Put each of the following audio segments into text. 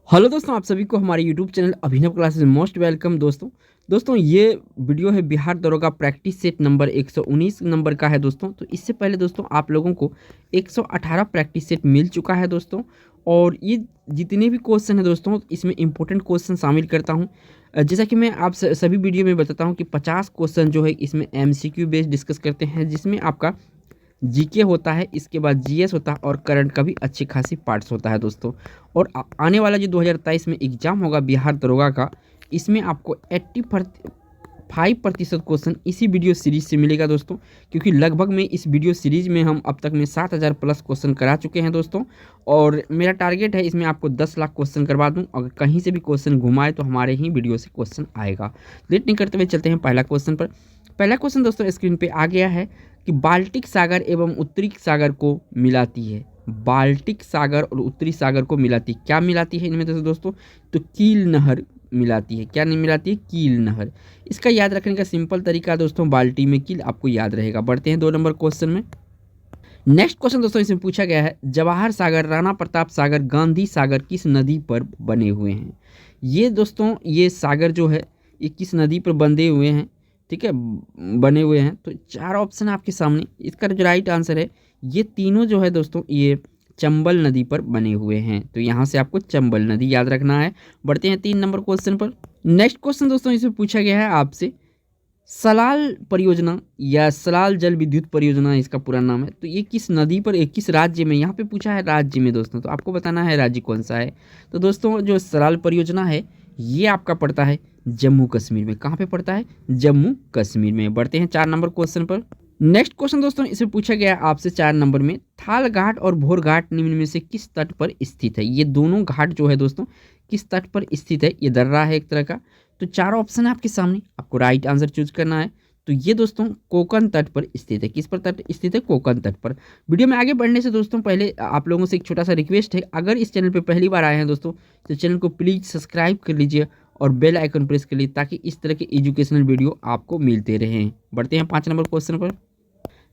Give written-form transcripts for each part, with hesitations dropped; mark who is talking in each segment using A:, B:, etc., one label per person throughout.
A: Hello दोस्तों, आप सभी को हमारे यूट्यूब चैनल अभिनव क्लासेस मोस्ट वेलकम। दोस्तों ये वीडियो है बिहार दरोगा प्रैक्टिस सेट नंबर 119 नंबर का है दोस्तों। तो इससे पहले दोस्तों आप लोगों को 118 प्रैक्टिस सेट मिल चुका है दोस्तों। और ये जितने भी क्वेश्चन है दोस्तों, इसमें इंपॉर्टेंट क्वेश्चन शामिल करता हूँ। जैसा कि मैं आप सभी वीडियो में बताता हूँ कि 50 क्वेश्चन जो है इसमें MCQ बेस्ड डिस्कस करते हैं, जिसमें आपका जीके होता है, इसके बाद जीएस होता है और करंट का भी अच्छी खासी पार्ट्स होता है दोस्तों। और आने वाला जो 2023 में एग्जाम होगा बिहार दरोगा का, इसमें आपको 85% क्वेश्चन इसी वीडियो सीरीज से मिलेगा दोस्तों। क्योंकि लगभग में इस वीडियो सीरीज में हम अब तक में 7000 प्लस क्वेश्चन करा चुके हैं दोस्तों। और मेरा टारगेट है इसमें आपको 10 लाख क्वेश्चन करवा दूं। अगर कहीं से भी क्वेश्चन घुमाए तो हमारे ही वीडियो से क्वेश्चन आएगा। लेट नहीं करते हुए चलते हैं पहला क्वेश्चन पर। पहला क्वेश्चन दोस्तों स्क्रीन पे आ गया है कि बाल्टिक सागर एवं उत्तरी सागर को मिलाती है। बाल्टिक सागर और उत्तरी सागर को मिलाती क्या मिलाती है इनमें दोस्तों? तो कील नहर मिलाती है। क्या नहीं मिलाती है? कील नहर। इसका याद रखने का सिंपल तरीका दोस्तों, बाल्टी में कील आपको याद रहेगा। बढ़ते हैं 2 नंबर क्वेश्चन में। नेक्स्ट क्वेश्चन दोस्तों इसमें पूछा गया है, जवाहर सागर, राणा प्रताप सागर, गांधी सागर किस नदी पर बने हुए हैं? ये दोस्तों ये सागर जो है ये किस नदी पर बंधे हुए हैं? ठीक है, बने हुए हैं। तो 4 ऑप्शन आपके सामने। इसका जो राइट आंसर है, ये तीनों जो है दोस्तों ये चंबल नदी पर बने हुए हैं। तो यहाँ से आपको चंबल नदी याद रखना है। बढ़ते हैं 3 नंबर क्वेश्चन पर। नेक्स्ट क्वेश्चन दोस्तों इसमें पूछा गया है आपसे, सलाल परियोजना या सलाल जल विद्युत परियोजना इसका पूरा नाम है। तो ये किस नदी पर, किस राज्य में? यहाँ पे पूछा है राज्य में दोस्तों, तो आपको बताना है राज्य कौन सा है। तो दोस्तों जो सलाल परियोजना है ये आपका पड़ता है जम्मू कश्मीर में। कहाँ पे पड़ता है? जम्मू कश्मीर में। बढ़ते हैं 4 नंबर क्वेश्चन पर। नेक्स्ट क्वेश्चन दोस्तों इसे पूछा गया है आपसे 4 नंबर में, थाल घाट और भोर घाट निम्न में से किस तट पर स्थित है? ये दोनों घाट जो है दोस्तों किस तट पर स्थित है? ये दर्रा है एक तरह का। तो 4 ऑप्शन है आपके सामने, आपको राइट आंसर चूज करना है। तो ये दोस्तों कोकण तट पर स्थित है। किस पर तट स्थित है? कोकण तट पर। वीडियो में आगे बढ़ने से दोस्तों पहले आप लोगों से एक छोटा सा रिक्वेस्ट है, अगर इस चैनल पर पहली बार आए हैं दोस्तों तो चैनल को प्लीज़ सब्सक्राइब कर लीजिए और बेल आइकन प्रेस कर लीजिए, ताकि इस तरह के एजुकेशनल वीडियो आपको मिलते रहें। बढ़ते हैं 5 नंबर क्वेश्चन पर।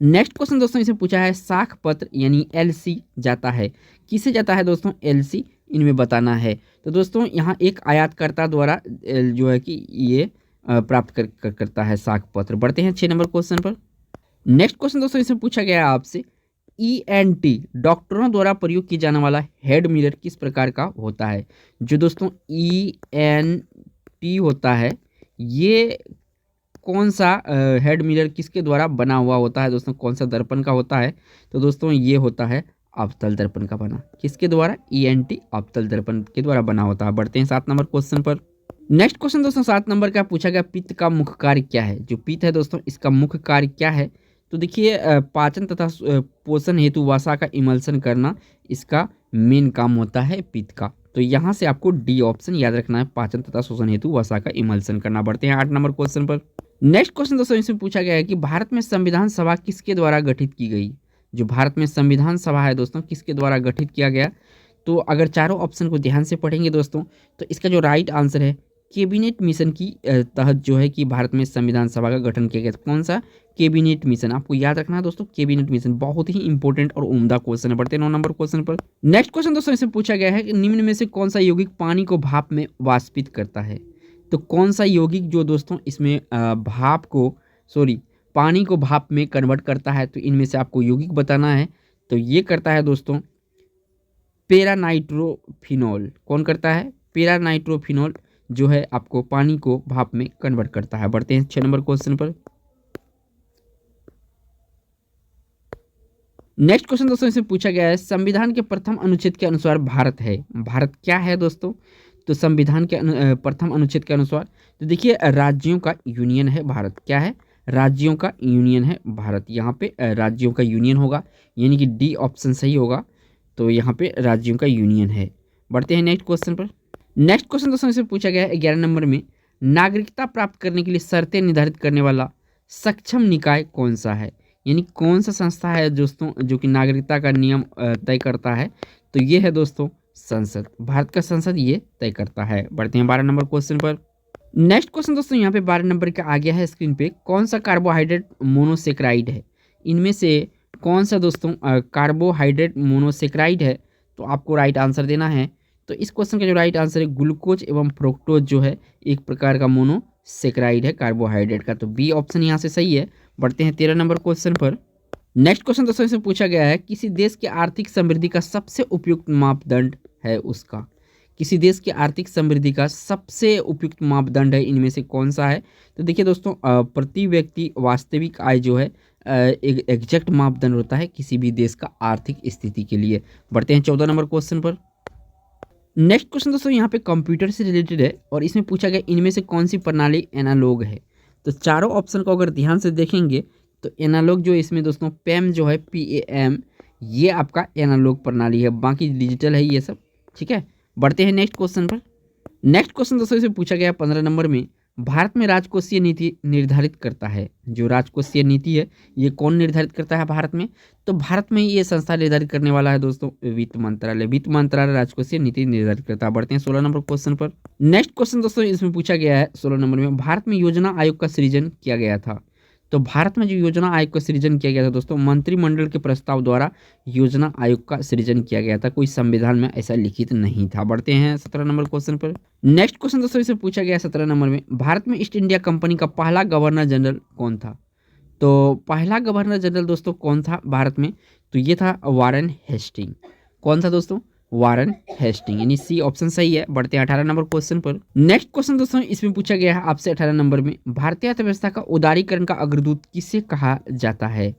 A: नेक्स्ट क्वेश्चन दोस्तों इसे पूछा है, साख पत्र यानी LC जाता है किसे जाता है दोस्तों? LC इनमें बताना है। तो दोस्तों यहाँ एक आयातकर्ता द्वारा जो है कि ये प्राप्त करता है साख पत्र। बढ़ते हैं 6 नंबर क्वेश्चन पर। नेक्स्ट क्वेश्चन दोस्तों इसमें पूछा गया है आपसे, ENT डॉक्टरों द्वारा प्रयोग किया जाने वाला हेड मिरर किस प्रकार का होता है? जो दोस्तों ENT होता है, ये कौन सा हेड मिरर किसके द्वारा बना हुआ होता है दोस्तों? कौन सा दर्पण का होता है? तो दोस्तों ये होता है अवतल दर्पण का बना। किसके द्वारा? ENT अवतल दर्पण के द्वारा बना होता है। बढ़ते हैं 7 नंबर क्वेश्चन पर। नेक्स्ट क्वेश्चन दोस्तों 7 नंबर का पूछा गया, पित्त का मुख्य कार्य क्या है? जो पित्त है दोस्तों इसका मुख्य कार्य क्या है? तो देखिए पाचन तथा पोषण हेतु वसा का इमल्सन करना इसका मेन काम होता है पित्त का। तो यहाँ से आपको D ऑप्शन याद रखना है, पाचन तथा शोषण हेतु वसा का इमल्सन करना। बढ़ते हैं 8 नंबर क्वेश्चन पर। नेक्स्ट क्वेश्चन दोस्तों इसमें पूछा गया है कि भारत में संविधान सभा किसके द्वारा गठित की गई? जो भारत में संविधान सभा है दोस्तों किसके द्वारा गठित किया गया? तो अगर चारों ऑप्शन को ध्यान से पढ़ेंगे दोस्तों तो इसका जो राइट आंसर है, कैबिनेट मिशन की तहत जो है कि भारत में संविधान सभा का गठन किया गया। कौन सा? Cabinet mission. आपको याद रखना है दोस्तों, कैबिनेट मिशन बहुत ही इंपॉर्टेंट और उम्दा क्वेश्चन है। बढ़ते हैं 9 नंबर क्वेश्चन पर। नेक्स्ट क्वेश्चन दोस्तों इसमें पूछा गया है कि निम्न में से कौन सा यौगिक पानी को भाप में वाष्पित करता है? तो कौन सा यौगिक जो दोस्तों इसमें पानी को भाप में कन्वर्ट करता है? तो इनमें से आपको यौगिक बताना है। तो ये करता है दोस्तों पैरानाइट्रोफिनॉल। कौन करता है? पैरानाइट्रोफिनॉल जो है आपको पानी को भाप में कन्वर्ट करता है। बढ़ते हैं 6 नंबर क्वेश्चन पर। नेक्स्ट क्वेश्चन दोस्तों इसमें पूछा गया है, संविधान के प्रथम अनुच्छेद के अनुसार भारत है। भारत क्या है दोस्तों? तो संविधान के प्रथम अनुच्छेद के अनुसार तो देखिए राज्यों का यूनियन है भारत। क्या है? राज्यों का यूनियन है भारत। यहाँ पे राज्यों का यूनियन होगा, यानी कि D ऑप्शन सही होगा। तो यहाँ पे राज्यों का यूनियन है। बढ़ते हैं नेक्स्ट क्वेश्चन पर। नेक्स्ट क्वेश्चन दोस्तों इसमें पूछा गया है 11 नंबर में, नागरिकता प्राप्त करने के लिए शर्तें निर्धारित करने वाला सक्षम निकाय कौन सा है? यानी कौन सा संस्था है दोस्तों जो कि नागरिकता का नियम तय करता है? तो ये है दोस्तों संसद। भारत का संसद ये तय करता है। बढ़ते हैं 12 नंबर क्वेश्चन पर। नेक्स्ट क्वेश्चन दोस्तों यहाँ पे 12 नंबर का आ गया है स्क्रीन पे, कौन सा कार्बोहाइड्रेट मोनोसेक्राइड है? इनमें से कौन सा दोस्तों कार्बोहाइड्रेट मोनोसेक्राइड है? तो आपको राइट आंसर देना है। तो इस क्वेश्चन का जो राइट आंसर है ग्लूकोज एवं फ्रुक्टोज जो है एक प्रकार का मोनोसेक्राइड है कार्बोहाइड्रेट का, तो बी ऑप्शन यहाँ से सही है। बढ़ते हैं 13 नंबर क्वेश्चन पर। नेक्स्ट क्वेश्चन दोस्तों इसमें पूछा गया है किसी देश की आर्थिक समृद्धि का सबसे उपयुक्त मापदंड है उसका, किसी देश की आर्थिक समृद्धि का सबसे उपयुक्त मापदंड है इनमें से कौन सा है। तो देखिए दोस्तों प्रति व्यक्ति वास्तविक आय जो है एक एग्जैक्ट मापदंड होता है किसी भी देश का आर्थिक स्थिति के लिए। बढ़ते हैं 14 नंबर क्वेश्चन पर। नेक्स्ट क्वेश्चन दोस्तों यहाँ पे कंप्यूटर से रिलेटेड है और इसमें पूछा गया इनमें से कौन सी प्रणाली एनालॉग है। तो चारों ऑप्शन को अगर ध्यान से देखेंगे तो एनालॉग जो इसमें दोस्तों पैम जो है PAM ये आपका एनालॉग प्रणाली है, बाकी डिजिटल है ये सब, ठीक है। बढ़ते हैं नेक्स्ट क्वेश्चन पर। नेक्स्ट क्वेश्चन दोस्तों इसमें पूछा गया 15 नंबर में भारत में राजकोषीय नीति निर्धारित करता है, जो राजकोषीय नीति है ये कौन निर्धारित करता है भारत में। तो भारत में ये संस्था निर्धारित करने वाला है दोस्तों वित्त मंत्रालय। वित्त मंत्रालय राजकोषीय नीति निर्धारित करता है। बढ़ते हैं 16 नंबर क्वेश्चन पर। नेक्स्ट क्वेश्चन दोस्तों इसमें पूछा गया है 16 नंबर में भारत में योजना आयोग का सृजन किया गया था। तो भारत में जो योजना आयोग का सृजन किया गया था दोस्तों मंत्रिमंडल के प्रस्ताव द्वारा योजना आयोग का सृजन किया गया था, कोई संविधान में ऐसा लिखित नहीं था। बढ़ते हैं 17 नंबर क्वेश्चन पर। नेक्स्ट क्वेश्चन दोस्तों इसे पूछा गया 17 नंबर में भारत में ईस्ट इंडिया कंपनी का पहला गवर्नर जनरल कौन था। तो पहला गवर्नर जनरल दोस्तों कौन था भारत में, तो ये था वारन हेस्टिंग। कौन था दोस्तों, वारन हेस्टिंग, यानी सी ऑप्शन सही है। बढ़ते हैं 18 नंबर क्वेश्चन पर। नेक्स्ट क्वेश्चन दोस्तों इसमें पूछा गया है आपसे 18 नंबर में भारतीय अर्थव्यवस्था का उदारीकरण का अग्रदूत किसे कहा जाता है।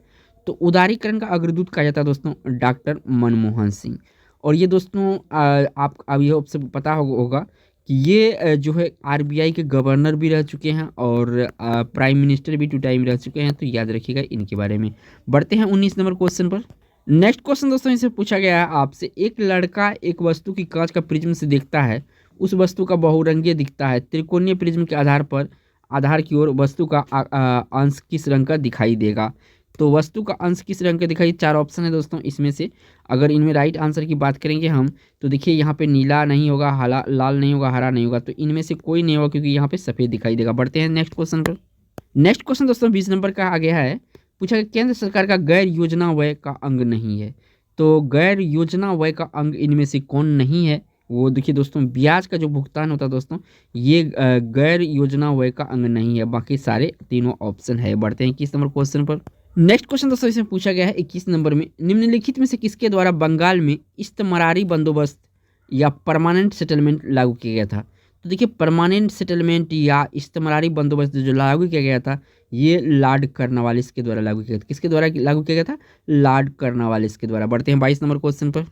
A: तो उदारीकरण का अग्रदूत कहा जाता है दोस्तों डॉक्टर मनमोहन सिंह। और ये दोस्तों आप अब ये आपसे पता होगा कि ये जो है RBI के गवर्नर भी रह चुके हैं और प्राइम मिनिस्टर भी 2 टाइम रह चुके हैं, तो याद रखिएगा इनके बारे में। बढ़ते हैं 19 नंबर क्वेश्चन पर। नेक्स्ट क्वेश्चन दोस्तों इसे पूछा गया है आपसे एक लड़का एक वस्तु की कांच का प्रिज्म से देखता है, उस वस्तु का बहुरंगीय दिखता है, त्रिकोणीय प्रिज्म के आधार की ओर वस्तु का अंश किस रंग का दिखाई देगा। तो वस्तु का अंश किस रंग का दिखाई, 4 ऑप्शन है दोस्तों इसमें से। अगर इनमें राइट आंसर की बात करेंगे हम तो देखिए यहाँ पे नीला नहीं होगा, लाल नहीं होगा, हरा नहीं होगा, तो इनमें से कोई नहीं होगा क्योंकि यहाँ पे सफ़ेद दिखाई देगा। बढ़ते हैं नेक्स्ट क्वेश्चन पर। नेक्स्ट क्वेश्चन दोस्तों 20 नंबर का आ गया है, पूछा गया केंद्र सरकार का गैर योजना व्यय का अंग नहीं है। तो गैर योजना व्यय का अंग इनमें से कौन नहीं है, वो देखिए दोस्तों ब्याज का जो भुगतान होता है दोस्तों ये गैर योजना व्यय का अंग नहीं है, बाकी सारे तीनों ऑप्शन है। बढ़ते हैं 21 नंबर क्वेश्चन पर। नेक्स्ट क्वेश्चन दोस्तों इसमें पूछा गया है 21 नंबर में निम्नलिखित में से किसके द्वारा बंगाल में इस्तमरारी बंदोबस्त या परमानेंट सेटलमेंट लागू किया गया था। तो देखिए परमानेंट सेटलमेंट या इस्तमरारी बंदोबस्त जो लागू किया गया था ये लॉर्ड कर्नवालिस के द्वारा लागू किया गया था। किसके द्वारा लागू किया गया था, लॉर्ड कर्नवालिस के द्वारा। बढ़ते हैं 22 नंबर क्वेश्चन पर।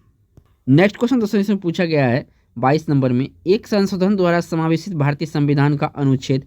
A: नेक्स्ट क्वेश्चन दोस्तों इसमें पूछा गया है 22 नंबर में एक संशोधन द्वारा समावेशित भारतीय संविधान का अनुच्छेद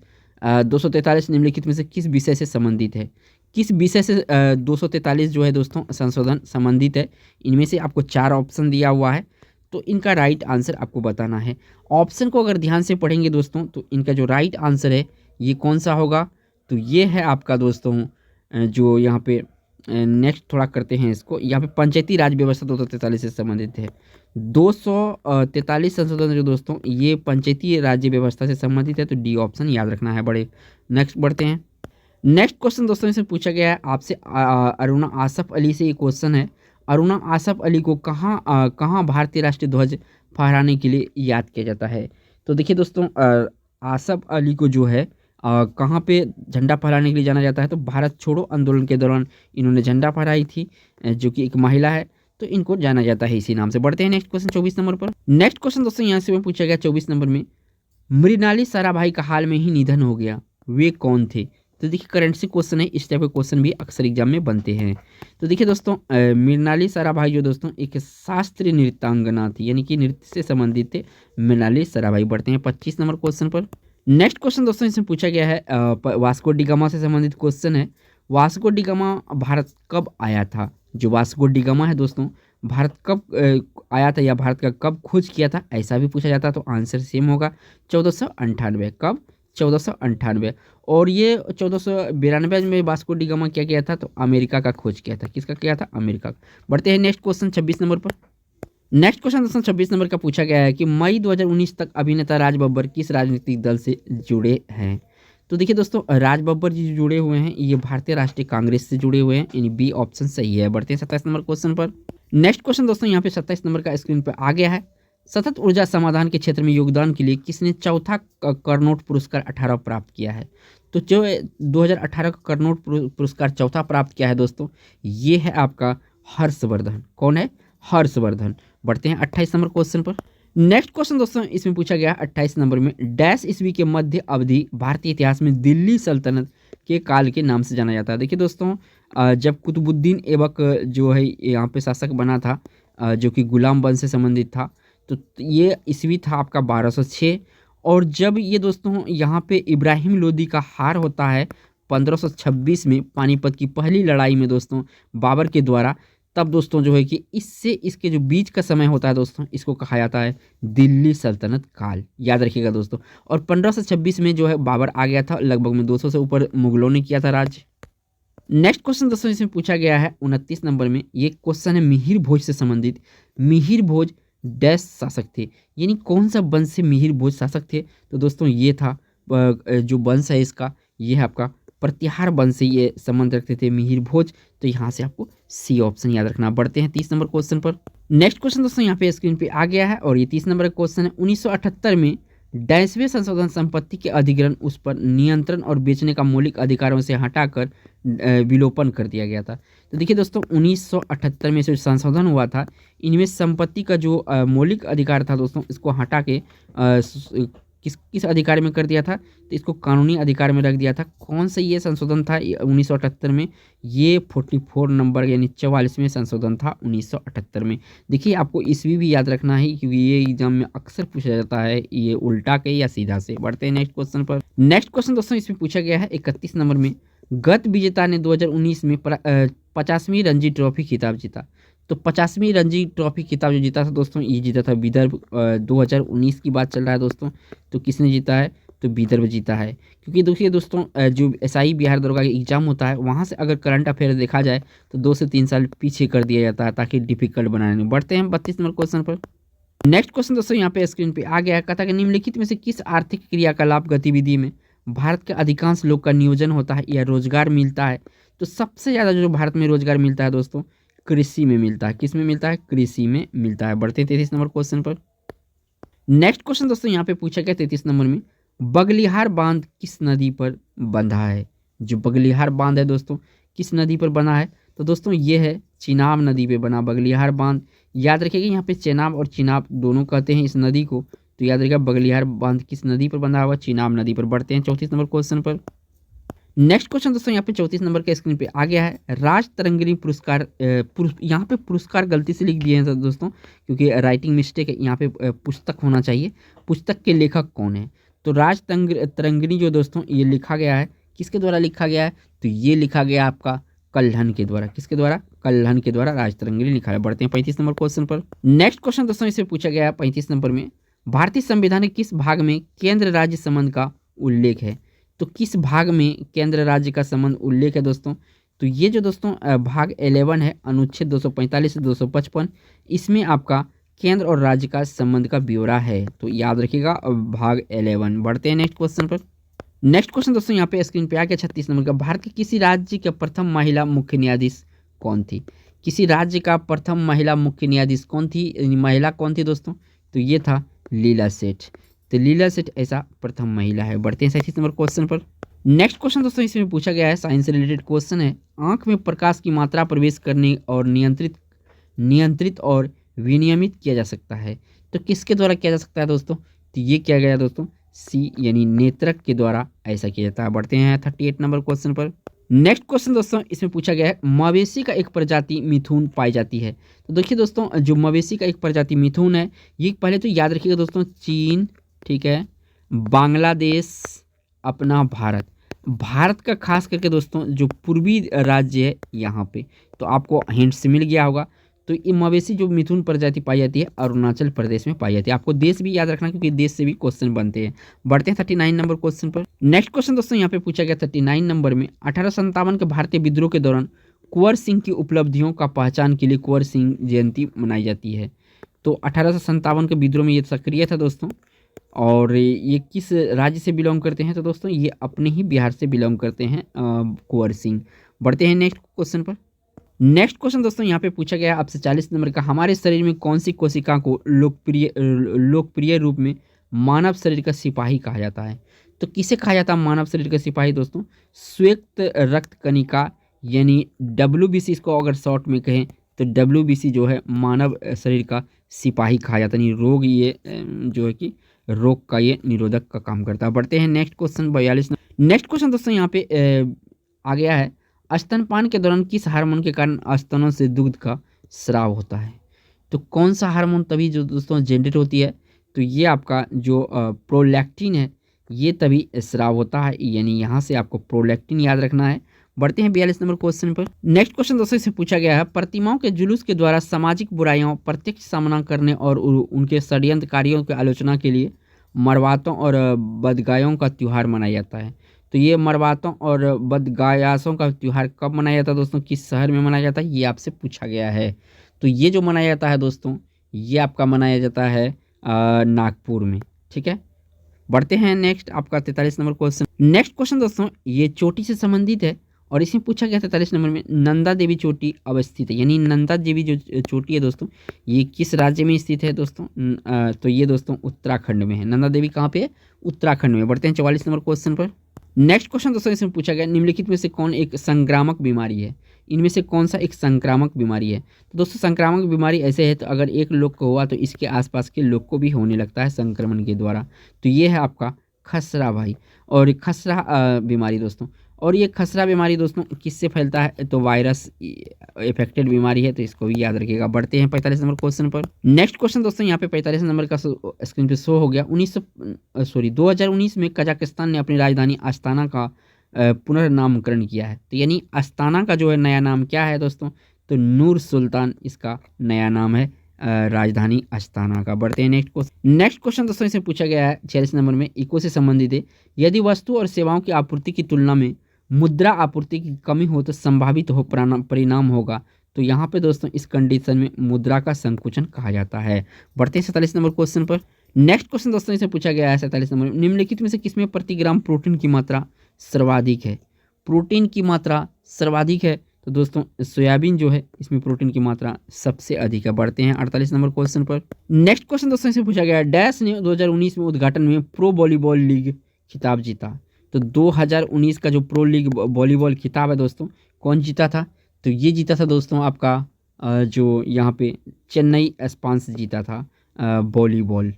A: 243 निम्नलिखित में से किस विषय से संबंधित है। किस विषय से 243 जो है दोस्तों संशोधन संबंधित है, इनमें से आपको 4 ऑप्शन दिया हुआ है, तो इनका राइट आंसर आपको बताना है। ऑप्शन को अगर ध्यान से पढ़ेंगे दोस्तों तो इनका जो राइट आंसर है ये कौन सा होगा, तो ये है आपका दोस्तों जो यहाँ पे नेक्स्ट थोड़ा करते हैं इसको, यहाँ पे पंचायती राज व्यवस्था 243 से संबंधित है। 243 संशोधन जो दोस्तों ये पंचायती राज्य व्यवस्था से संबंधित है, तो डी ऑप्शन याद रखना है। बड़े नेक्स्ट बढ़ते हैं। नेक्स्ट क्वेश्चन दोस्तों इसमें पूछा गया है आपसे अरुणा आसफ अली से ये क्वेश्चन है, अरुणा आसफ अली को कहाँ भारतीय राष्ट्रीय ध्वज फहराने के लिए याद किया जाता है। तो देखिए दोस्तों आसफ अली को जो है कहाँ पे झंडा फहराने के लिए जाना जाता है, तो भारत छोड़ो आंदोलन के दौरान इन्होंने झंडा फहराई थी, जो कि एक महिला है, तो इनको जाना जाता है इसी नाम से। बढ़ते हैं नेक्स्ट क्वेश्चन 24 नंबर पर। नेक्स्ट क्वेश्चन दोस्तों यहाँ से पूछा गया 24 नंबर में मृणाली साराभाई का हाल में ही निधन हो गया, वे कौन थे। तो देखिए करेंसी क्वेश्चन है, इस टाइप के क्वेश्चन भी अक्सर एग्जाम में बनते हैं। तो देखिए दोस्तों मृणाली साराभाई जो दोस्तों एक शास्त्रीय नृत्यांगना थी, यानी कि नृत्य से संबंधित थे मृणाली साराभाई। बढ़ते हैं 25 नंबर क्वेश्चन पर। नेक्स्ट क्वेश्चन दोस्तों इसमें पूछा गया है वास्को डी गामा से संबंधित क्वेश्चन है, वास्को डी गामा भारत कब आया था। जो वास्को डी गामा है दोस्तों भारत कब आया था या भारत का कब खोज किया था, ऐसा भी पूछा जाता, तो आंसर सेम होगा 1498। कब, 1498। और ये 1492 में वास्को डी गामा क्या किया था, तो अमेरिका का खोज किया था। किसका किया था, अमेरिका का। बढ़ते हैं नेक्स्ट क्वेश्चन 26 नंबर पर। नेक्स्ट क्वेश्चन दोस्तों 26 नंबर का पूछा गया है कि मई 2019 तक अभिनेता राज बब्बर किस राजनीतिक दल से जुड़े हैं। तो देखिए दोस्तों राज बब्बर जी जुड़े हुए हैं ये भारतीय राष्ट्रीय कांग्रेस से जुड़े हुए हैं, यानी बी ऑप्शन सही है। बढ़ते हैं 27 नंबर क्वेश्चन पर। नेक्स्ट क्वेश्चन दोस्तों यहाँ पे 27 नंबर का स्क्रीन पर आ गया है, सतत ऊर्जा समाधान के क्षेत्र में योगदान के लिए किसने चौथा कर्नोट पुरस्कार 18 प्राप्त किया है? तो जो 2018 का कर्नोट पुरस्कार चौथा प्राप्त किया है दोस्तों, ये है आपका हर्षवर्धन। कौन है? हर्षवर्धन। बढ़ते हैं 28 नंबर क्वेश्चन पर। नेक्स्ट क्वेश्चन दोस्तों इसमें पूछा गया 28 नंबर में, डैश ईस्वी के मध्य अवधि भारतीय इतिहास में दिल्ली सल्तनत के काल के नाम से जाना जाता है। देखिए दोस्तों, जब कुतुबुद्दीन ऐबक जो है यहाँ पे शासक बना था, जो कि गुलाम वंश से संबंधित था, तो ये ईस्वी था आपका 1206। और जब ये दोस्तों यहाँ पे इब्राहिम लोदी का हार होता है 1526 में पानीपत की पहली लड़ाई में दोस्तों बाबर के द्वारा, तब दोस्तों जो है कि इससे इसके जो बीच का समय होता है दोस्तों, इसको कहा जाता है दिल्ली सल्तनत काल। याद रखिएगा दोस्तों। और 1526 में जो है बाबर आ गया था, लगभग में 200 से ऊपर मुगलों ने किया था राज। नेक्स्ट क्वेश्चन दोस्तों इसमें पूछा गया है 29 नंबर में, ये क्वेश्चन है मिहिर भोज से संबंधित। मिहिर भोज डैश शासक थे, यानी कौन सा वंश से मिहिर भोज शासक थे? तो दोस्तों ये था जो वंश है इसका, ये है आपका प्रतिहार वंश से ये संबंध रखते थे मिहिर भोज। तो यहाँ से आपको सी ऑप्शन याद रखना। बढ़ते हैं 30 नंबर क्वेश्चन पर। नेक्स्ट क्वेश्चन दोस्तों यहाँ पे स्क्रीन पे आ गया है और ये 30 नंबर का क्वेश्चन है, 1978 में डैशवें संशोधन संपत्ति के अधिग्रहण, उस पर नियंत्रण और बेचने का मौलिक अधिकारों से हटाकर विलोपन कर दिया गया था। तो देखिए दोस्तों 1978 में जो संशोधन हुआ था, इनमें संपत्ति का जो मौलिक अधिकार था दोस्तों, इसको हटा के किस अधिकार में कर दिया था? तो इसको कानूनी अधिकार में रख दिया था। कौन सा ये संशोधन था 1978 में? ये 44 नंबर यानी 44वें संशोधन था 1978 में। देखिए आपको ईस्वी भी याद रखना है क्योंकि ये एग्जाम में अक्सर पूछा जाता है, ये उल्टा के या सीधा से। बढ़ते हैं नेक्स्ट क्वेश्चन पर। नेक्स्ट क्वेश्चन दोस्तों इसमें पूछा गया है 31 नंबर में, गत विजेता ने 2019 में 50वीं रणजी ट्रॉफी खिताब जीता। तो 50वीं रणजी ट्रॉफी खिताब जो जीता था दोस्तों, ये जीता था विदर्भ। 2019 की बात चल रहा है दोस्तों, तो किसने जीता है? तो विदर्भ जीता है। क्योंकि देखिए दोस्तों, जो एसआई बिहार दरोगा का एग्जाम होता है, वहाँ से अगर करंट अफेयर देखा जाए तो 2 से 3 साल पीछे कर दिया जाता है ताकि डिफिकल्ट बनाने में। बढ़ते हैं 32 नंबर क्वेश्चन पर। नेक्स्ट क्वेश्चन दोस्तों यहाँ पे स्क्रीन पे आ गया है, कहा कि निम्नलिखित में से किस आर्थिक क्रियाकलाप गतिविधि में भारत के अधिकांश लोग का नियोजन होता है या रोजगार मिलता है? तो सबसे ज़्यादा जो भारत में रोजगार मिलता है दोस्तों, कृषि में मिलता है। किस में मिलता है? कृषि में मिलता है। बढ़ते हैं 33 नंबर क्वेश्चन पर। नेक्स्ट क्वेश्चन दोस्तों यहाँ पे पूछा गया 33 नंबर में, बगलिहार बांध किस नदी पर बंधा है? जो बगलिहार बांध है दोस्तों, किस नदी पर बना है? तो दोस्तों ये है चिनाब नदी पे बना बगलिहार बांध। याद रखिएगा यहाँ पे चेनाब और चिनाब दोनों कहते हैं इस नदी को, तो याद रखिएगा बगलिहार बांध किस नदी पर बंधा हुआ? चिनाब नदी पर। बढ़ते हैं 34 नंबर क्वेश्चन पर। नेक्स्ट क्वेश्चन दोस्तों यहाँ पे 34 नंबर के स्क्रीन पे आ गया है, राज तरंगिणी पुरस्कार। यहाँ पे पुरस्कार गलती से लिख दिए हैं दोस्तों, क्योंकि राइटिंग मिस्टेक है। यहाँ पे पुस्तक होना चाहिए। पुस्तक के लेखक कौन है? तो राज तरंगिणी जो दोस्तों ये लिखा गया है, किसके द्वारा लिखा गया है? तो ये लिखा गया आपका कल्हन के द्वारा। किसके द्वारा? कल्हन के द्वारा राज तरंगिणी लिखा है। बढ़ते हैं 35 नंबर क्वेश्चन पर। नेक्स्ट क्वेश्चन दोस्तों इसे पूछा गया है 35 नंबर में, भारतीय संविधान के किस भाग में केंद्र राज्य संबंध का उल्लेख है? तो किस भाग में केंद्र राज्य का संबंध उल्लेख है दोस्तों? तो ये जो दोस्तों भाग 11 है, अनुच्छेद 245 से 255, इसमें आपका केंद्र और राज्य का संबंध का ब्यौरा है। तो याद रखिएगा भाग 11। बढ़ते हैं नेक्स्ट क्वेश्चन पर। नेक्स्ट क्वेश्चन दोस्तों यहाँ पे स्क्रीन पे आ गया 36 नंबर का, भारत के किसी राज्य के प्रथम महिला मुख्य न्यायाधीश कौन थी? किसी राज्य का प्रथम महिला मुख्य न्यायाधीश कौन थी? महिला कौन थी दोस्तों? तो ये था लीला सेठ। तो लीला सेठ ऐसा प्रथम महिला है। बढ़ते हैं 37 नंबर क्वेश्चन पर। नेक्स्ट क्वेश्चन दोस्तों इसमें पूछा गया है, साइंस से रिलेटेड क्वेश्चन है, आंख में प्रकाश की मात्रा प्रवेश करने और नियंत्रित और विनियमित किया जा सकता है। तो किसके द्वारा किया जा सकता है दोस्तों? तो ये किया गया दोस्तों सी यानी नेत्रक के द्वारा ऐसा किया जाता है। बढ़ते हैं 38 नंबर क्वेश्चन पर। नेक्स्ट क्वेश्चन दोस्तों इसमें पूछा गया है, मवेशी का एक प्रजाति मिथुन पाई जाती है। तो देखिए दोस्तों, जो मवेशी का एक प्रजाति मिथुन है, ये पहले तो याद रखिएगा दोस्तों, चीन, ठीक है, बांग्लादेश, अपना भारत का खास करके दोस्तों जो पूर्वी राज्य है यहाँ पे, तो आपको हिंट्स मिल गया होगा। तो ये मवेशी जो मिथुन प्रजाति पाई जाती है अरुणाचल प्रदेश में पाई जाती है। आपको देश भी याद रखना क्योंकि देश से भी क्वेश्चन बनते हैं। बढ़ते हैं 39 नंबर क्वेश्चन पर। नेक्स्ट क्वेश्चन दोस्तों यहाँ पे पूछा गया 39 नंबर में, 1857 के भारतीय विद्रोह के दौरान कुंवर सिंह की उपलब्धियों का पहचान के लिए कुंवर सिंह जयंती मनाई जाती है। तो 1857 के विद्रोह में ये सक्रिय था दोस्तों। और ये किस राज्य से बिलोंग करते हैं? तो दोस्तों ये अपने ही बिहार से बिलोंग करते हैं कुंवर सिंह। बढ़ते हैं नेक्स्ट क्वेश्चन पर। नेक्स्ट क्वेश्चन दोस्तों यहाँ पे पूछा गया है आपसे 40 नंबर का, हमारे शरीर में कौन सी कोशिका को लोकप्रिय रूप में मानव शरीर का सिपाही कहा जाता है। तो किसे कहा जाता है मानव शरीर का सिपाही दोस्तों? श्वेत रक्त कणिका यानी WBC, इसको अगर शॉर्ट में कहें तो WBC जो है मानव शरीर का सिपाही कहा जाता है। यानी रोग ये जो है कि रोग का ये निरोधक का काम करता है। बढ़ते हैं नेक्स्ट क्वेश्चन 42। नेक्स्ट क्वेश्चन दोस्तों यहाँ पे आ गया है, स्तनपान के दौरान किस हार्मोन के कारण स्तनों से दूध का स्राव होता है। तो कौन सा हार्मोन तभी जो दोस्तों जनरेट होती है, तो ये आपका जो प्रोलैक्टिन है, ये तभी स्राव होता है। यानी यहाँ से आपको प्रोलैक्टिन याद रखना है। बढ़ते हैं 42 नंबर क्वेश्चन पर। नेक्स्ट क्वेश्चन दोस्तों से पूछा गया है, प्रतिमाओं के जुलूस के द्वारा सामाजिक बुराइयों प्रत्यक्ष सामना करने और उनके षड्यंत्रकारियों की आलोचना के लिए मरवातों और बदगायों का त्यौहार मनाया जाता है। तो ये मरवातों और बदगायासों का त्यौहार कब मनाया जाता है दोस्तों, किस शहर में मनाया जाता है, ये आपसे पूछा गया है। तो ये जो मनाया जाता है दोस्तों, ये आपका मनाया जाता है नागपुर में। ठीक है, बढ़ते हैं नेक्स्ट आपका 43 नंबर क्वेश्चन। नेक्स्ट क्वेश्चन दोस्तों ये चोटी से संबंधित है और इसमें पूछा गया 43 नंबर में, नंदा देवी चोटी अवस्थित है। यानी नंदा देवी जो चोटी है दोस्तों, ये किस राज्य में स्थित है दोस्तों? तो ये दोस्तों उत्तराखंड में है। नंदा देवी कहाँ पे है? उत्तराखंड में। बढ़ते हैं 44 नंबर क्वेश्चन पर। नेक्स्ट क्वेश्चन दोस्तों इसमें पूछा गया, निम्नलिखित में से कौन एक संक्रामक बीमारी है? इनमें से कौन सा एक संक्रामक बीमारी है? तो दोस्तों संक्रामक बीमारी ऐसे है, तो अगर एक लोग को हुआ तो इसके आसपास के लोग को भी होने लगता है संक्रमण के द्वारा। तो ये है आपका खसरा भाई, और खसरा बीमारी दोस्तों। और ये खसरा बीमारी दोस्तों किससे फैलता है? तो वायरस इफेक्टेड बीमारी है, तो इसको भी याद रखिएगा। बढ़ते हैं 45 नंबर क्वेश्चन पर। नेक्स्ट क्वेश्चन दोस्तों यहाँ पे 45 नंबर का स्क्रीन पे शो हो गया। 2019 में कजाकिस्तान ने अपनी राजधानी अस्ताना का पुनर्नामकरण किया है। तो यानी अस्ताना का जो है नया नाम क्या है दोस्तों? तो नूर सुल्तान इसका नया नाम है, राजधानी अस्ताना का। बढ़ते हैं नेक्स्ट क्वेश्चन दोस्तों इसमें पूछा गया है 46 नंबर में, इको से संबंधित है, यदि वस्तु और सेवाओं की आपूर्ति की तुलना में मुद्रा आपूर्ति की कमी हो तो संभावित हो परिणाम होगा। तो यहाँ पे दोस्तों इस कंडीशन में मुद्रा का संकुचन कहा जाता है। बढ़ते हैं 47 नंबर क्वेश्चन पर। नेक्स्ट क्वेश्चन दोस्तों इसे पूछा गया है 47 नंबर, निम्नलिखित में से किसमें प्रति ग्राम प्रोटीन की मात्रा सर्वाधिक है? प्रोटीन की मात्रा सर्वाधिक है तो दोस्तों सोयाबीन जो है इसमें प्रोटीन की मात्रा सबसे अधिक है। बढ़ते हैं 48 नंबर क्वेश्चन पर। नेक्स्ट क्वेश्चन दोस्तों इसे पूछा गया है, डैश ने 2019 में उद्घाटन में प्रो वॉलीबॉल लीग खिताब जीता। तो 2019 का जो प्रो लीग वॉलीबॉल खिताब है दोस्तों, कौन जीता था? तो ये जीता था दोस्तों आपका जो यहाँ पे चेन्नई एस्पांस जीता था वॉलीबॉल।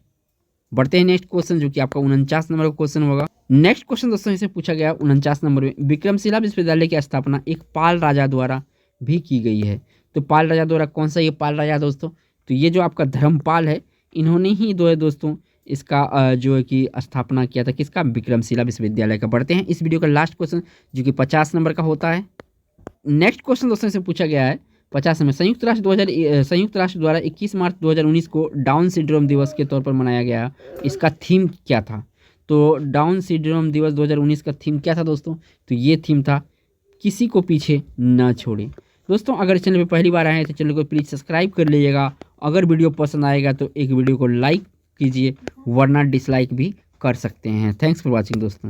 A: बढ़ते हैं नेक्स्ट क्वेश्चन जो कि आपका 49 नंबर का क्वेश्चन होगा। नेक्स्ट क्वेश्चन दोस्तों इसे पूछा गया 49 नंबर में, विक्रमशिला विश्वविद्यालय की स्थापना एक पाल राजा द्वारा भी की गई है। तो पाल राजा द्वारा कौन सा ये पाल राजा दोस्तों? तो ये जो आपका धर्मपाल है, इन्होंने ही जो है दोस्तों इसका जो है कि स्थापना किया था, किसका? विक्रमशिला विश्वविद्यालय का। बढ़ते हैं इस वीडियो का लास्ट क्वेश्चन जो कि 50 नंबर का होता है। नेक्स्ट क्वेश्चन दोस्तों से पूछा गया है 50 में, संयुक्त राष्ट्र द्वारा 21 मार्च 2019 को डाउन सिंड्रोम दिवस के तौर पर मनाया गया, इसका थीम क्या था? तो डाउन सिंड्रोम दिवस 2019 का थीम क्या था दोस्तों? तो ये थीम था किसी को पीछे न छोड़े। दोस्तों अगर चैनल पे पहली बार आए हैं तो चैनल को प्लीज़ सब्सक्राइब कर लीजिएगा। अगर वीडियो पसंद आएगा तो एक वीडियो को लाइक कीजिए, वरना डिसलाइक भी कर सकते हैं। थैंक्स फॉर वॉचिंग दोस्तों।